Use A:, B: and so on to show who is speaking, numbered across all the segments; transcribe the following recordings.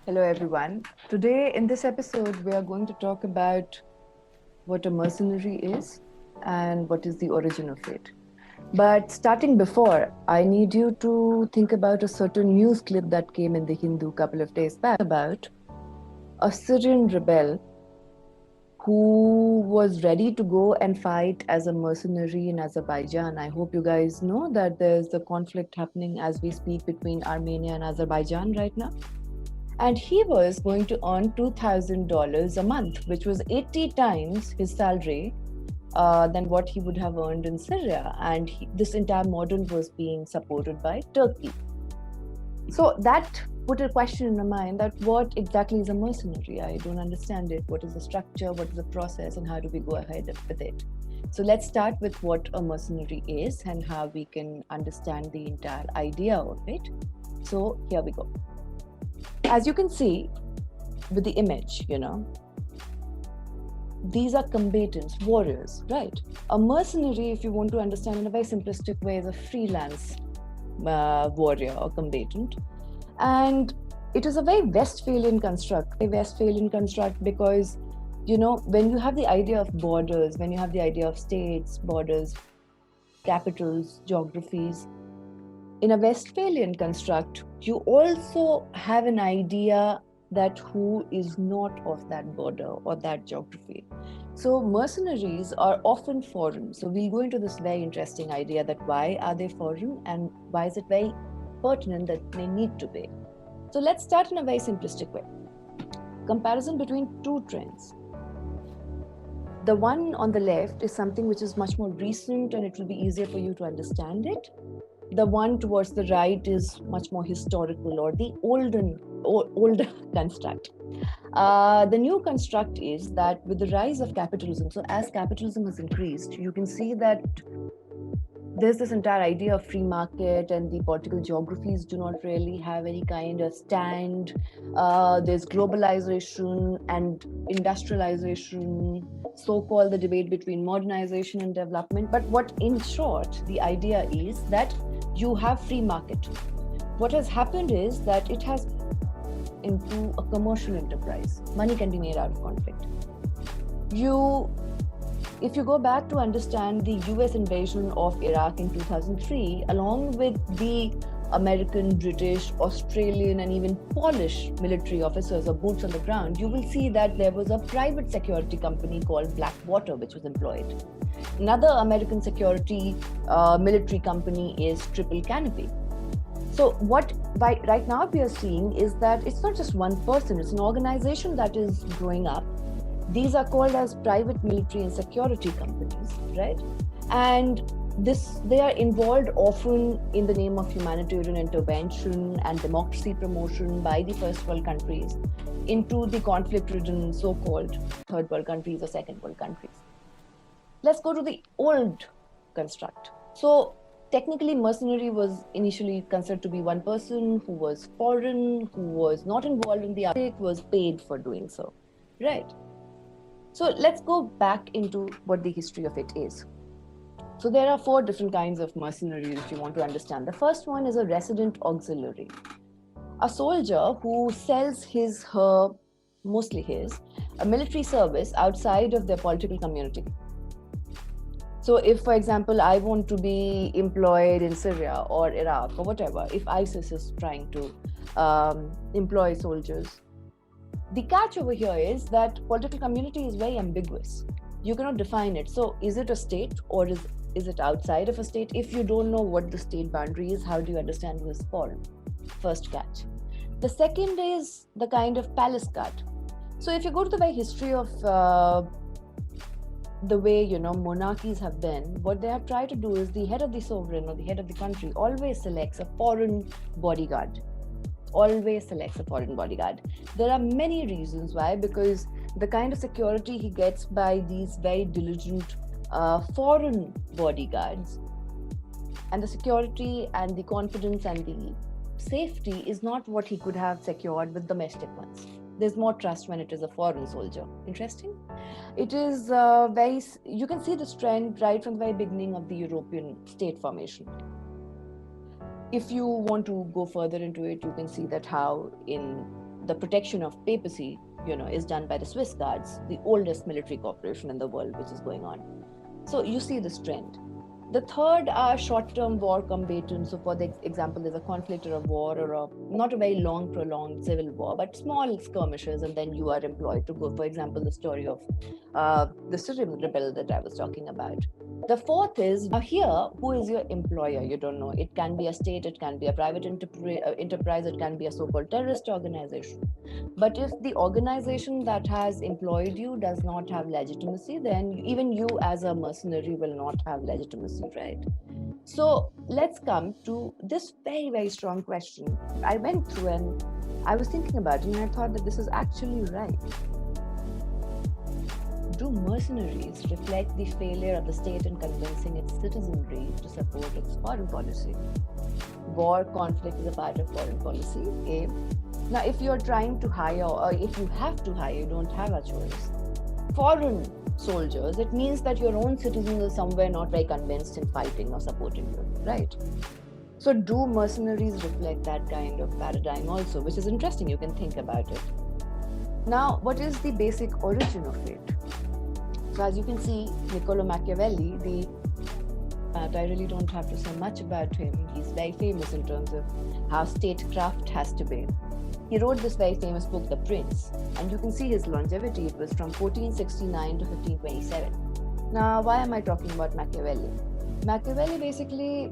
A: Hello, everyone. Today, in this episode, we are going to talk about what a mercenary is and what is the origin of it. But starting before, I need you to think about a certain news clip that came in the Hindu a couple of days back about a Syrian rebel who was ready to go and fight as a mercenary in Azerbaijan. I hope you guys know that there's a conflict happening as we speak between Armenia and Azerbaijan right now. And he was going to earn $2,000 a month, which was 80 times his salary than what he would have earned in Syria. And this entire model was being supported by Turkey. So that put a question in my mind that what exactly is a mercenary? I don't understand it. What is the structure? What is the process? And how do we go ahead with it? So let's start with what a mercenary is and how we can understand the entire idea of it. So here we go. As you can see with the image, these are combatants, warriors, right? A mercenary, if you want to understand in a very simplistic way, is a freelance warrior or combatant. And it is a very Westphalian construct, because, when you have the idea of borders, when you have the idea of states, borders, capitals, geographies, in a Westphalian construct, you also have an idea that who is not of that border or that geography. So mercenaries are often foreign. So we'll go into this very interesting idea that why are they foreign and why is it very pertinent that they need to be. So let's start in a very simplistic way. Comparison between two trends. The one on the left is something which is much more recent and it will be easier for you to understand it. The one towards the right is much more historical or the older construct. The new construct is that with the rise of capitalism, so as capitalism has increased, you can see that there's this entire idea of free market and the political geographies do not really have any kind of stand. There's globalization and industrialization, so-called the debate between modernization and development. But what in short, the idea is that you have free market. What has happened is that it has into a commercial enterprise. Money can be made out of conflict. If you go back to understand the US invasion of Iraq in 2003, along with the American, British, Australian, and even Polish military officers or boots on the ground, you will see that there was a private security company called Blackwater, which was employed. Another American security military company is Triple Canopy. So right now we are seeing is that it's not just one person, it's an organization that is growing up. These are called as private military and security companies, right? And they are involved often in the name of humanitarian intervention and democracy promotion by the first world countries into the conflict-ridden so-called third world countries or second world countries. Let's go to the old construct. So technically, mercenary was initially considered to be one person who was foreign, who was not involved in the conflict, was paid for doing so, right? So let's go back into what the history of it is. So there are 4 different kinds of mercenaries if you want to understand. The first one is a resident auxiliary. A soldier who sells mostly a military service outside of their political community. So if, for example, I want to be employed in Syria or Iraq or whatever, if ISIS is trying to employ soldiers, the catch over here is that political community is very ambiguous. You cannot define it. So is it a state or is it outside of a state? If you don't know what the state boundary is, how do you understand who is foreign? First catch. The second is the kind of palace guard. So if you go to the very history of the way monarchies have been, what they have tried to do is the head of the sovereign or the head of the country always selects a foreign bodyguard. There are many reasons why, because the kind of security he gets by these very diligent foreign bodyguards and the security and the confidence and the safety is not what he could have secured with domestic ones. There's more trust when it is a foreign soldier. Interesting. It is you can see this trend right from the very beginning of the European state formation. If you want to go further into it, you can see that how in the protection of papacy, is done by the Swiss Guards, the oldest military corporation in the world, which is going on. So you see this trend. The third are short-term war combatants. So for the example, there's a conflict or a war or not a very long, prolonged civil war, but small skirmishes, and then you are employed to go. For example, the story of the Syrian rebel that I was talking about. The fourth is, now here, who is your employer? You don't know. It can be a state, it can be a private enterprise, it can be a so-called terrorist organization. But if the organization that has employed you does not have legitimacy, then even you as a mercenary will not have legitimacy, right? So let's come to this very, very strong question. I went through and I was thinking about it, and I thought that this is actually right. Do mercenaries reflect the failure of the state in convincing its citizenry to support its foreign policy? War, conflict is a part of foreign policy. A. Now, if you're trying to hire, or if you have to hire, you don't have a choice. Foreign soldiers, it means that your own citizens are somewhere not very convinced in fighting or supporting you, right? So do mercenaries reflect that kind of paradigm also, which is interesting, you can think about it. Now, what is the basic origin of it? So as you can see, Niccolo Machiavelli, I really don't have to say much about him. He's very famous in terms of how statecraft has to be. He wrote this very famous book, The Prince, and you can see his longevity. It was from 1469 to 1527. Now, why am I talking about Machiavelli? Machiavelli basically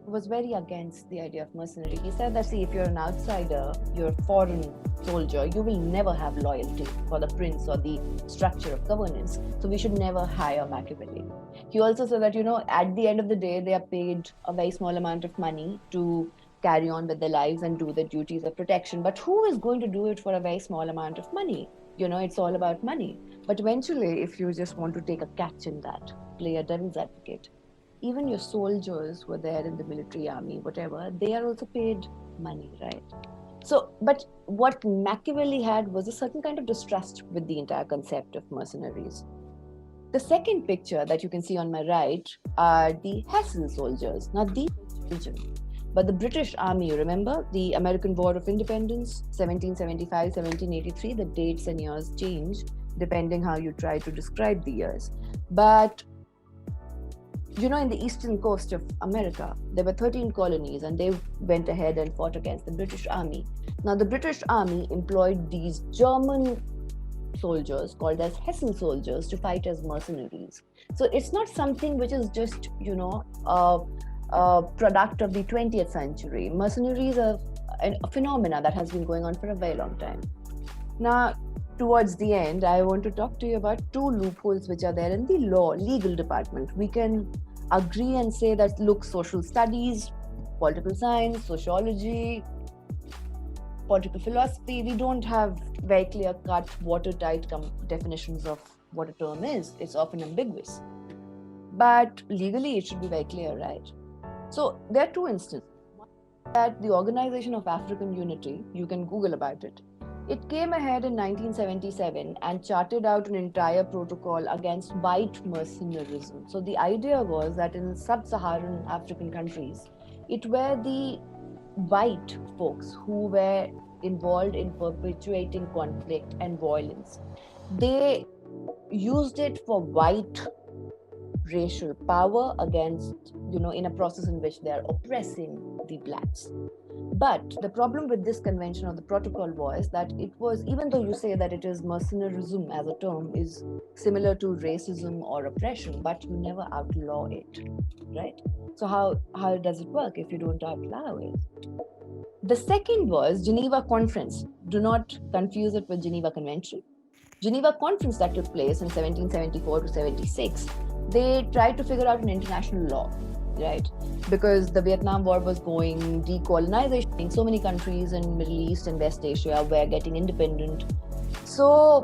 A: was very against the idea of mercenary. He said that, see, if you're an outsider, you're a foreign soldier, you will never have loyalty for the prince or the structure of governance. So we should never hire Machiavelli. He also said that, at the end of the day, they are paid a very small amount of money to carry on with their lives and do the duties of protection. But who is going to do it for a very small amount of money? It's all about money. But eventually, if you just want to take a catch in that, play a devil's advocate, even your soldiers who are there in the military, army, whatever, they are also paid money, right? So, but what Machiavelli had was a certain kind of distrust with the entire concept of mercenaries. The second picture that you can see on my right are the Hessian soldiers. Now, these are Belgium. But the British Army, you remember, the American War of Independence, 1775, 1783, the dates and years change depending how you try to describe the years. But in the eastern coast of America, there were 13 colonies, and they went ahead and fought against the British Army. Now, the British Army employed these German soldiers called as Hessian soldiers to fight as mercenaries. So it's not something which is just, a product of the 20th century. Mercenaries are a phenomena that has been going on for a very long time. Now, towards the end, I want to talk to you about two loopholes which are there in the legal department. We can agree and say that, look, social studies, political science, sociology, political philosophy, we don't have very clear-cut, watertight definitions of what a term is. It's often ambiguous. But legally, it should be very clear, right? So there are two instances. One, that the Organization of African Unity, you can Google about it, it came ahead in 1977 and charted out an entire protocol against white mercenarism. So the idea was that in sub-Saharan African countries, it were the white folks who were involved in perpetuating conflict and violence. They used it for white racial power against, in a process in which they are oppressing the blacks. But the problem with this convention or the protocol was that it was, even though you say that it is mercenarism as a term is similar to racism or oppression, but you never outlaw it, right? So how does it work if you don't outlaw it? The second was Geneva Conference. Do not confuse it with Geneva Convention. Geneva Conference that took place in 1774 to 76, they tried to figure out an international law, right? Because the Vietnam War was going, decolonization, so many countries in Middle East and West Asia were getting independent. So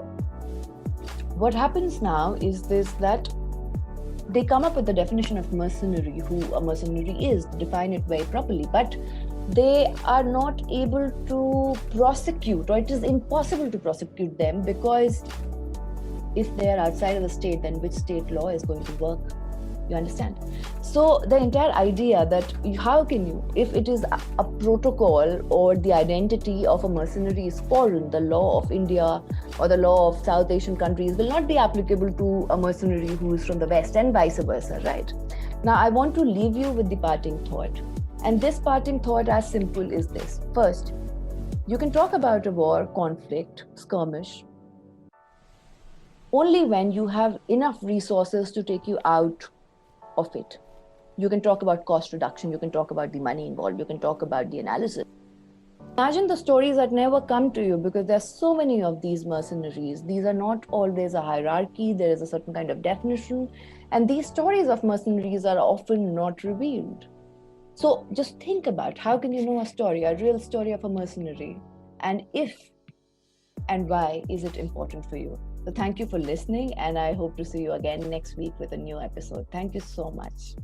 A: what happens now is that they come up with the definition of mercenary, who a mercenary is, define it very properly, but they are not able to prosecute, or it is impossible to prosecute them, because if they are outside of the state, then which state law is going to work? You understand? So the entire idea that how can you, if it is a protocol or the identity of a mercenary is foreign, the law of India or the law of South Asian countries will not be applicable to a mercenary who is from the West and vice versa, right? Now, I want to leave you with the parting thought. And this parting thought, as simple as this. First, you can talk about a war, conflict, skirmish, only when you have enough resources to take you out of it. You can talk about cost reduction, you can talk about the money involved, you can talk about the analysis. Imagine the stories that never come to you because there's so many of these mercenaries. These are not always a hierarchy, there is a certain kind of definition, and these stories of mercenaries are often not revealed. So just think about how can you know a story, a real story of a mercenary, and if and why is it important for you? So thank you for listening, and I hope to see you again next week with a new episode. Thank you so much.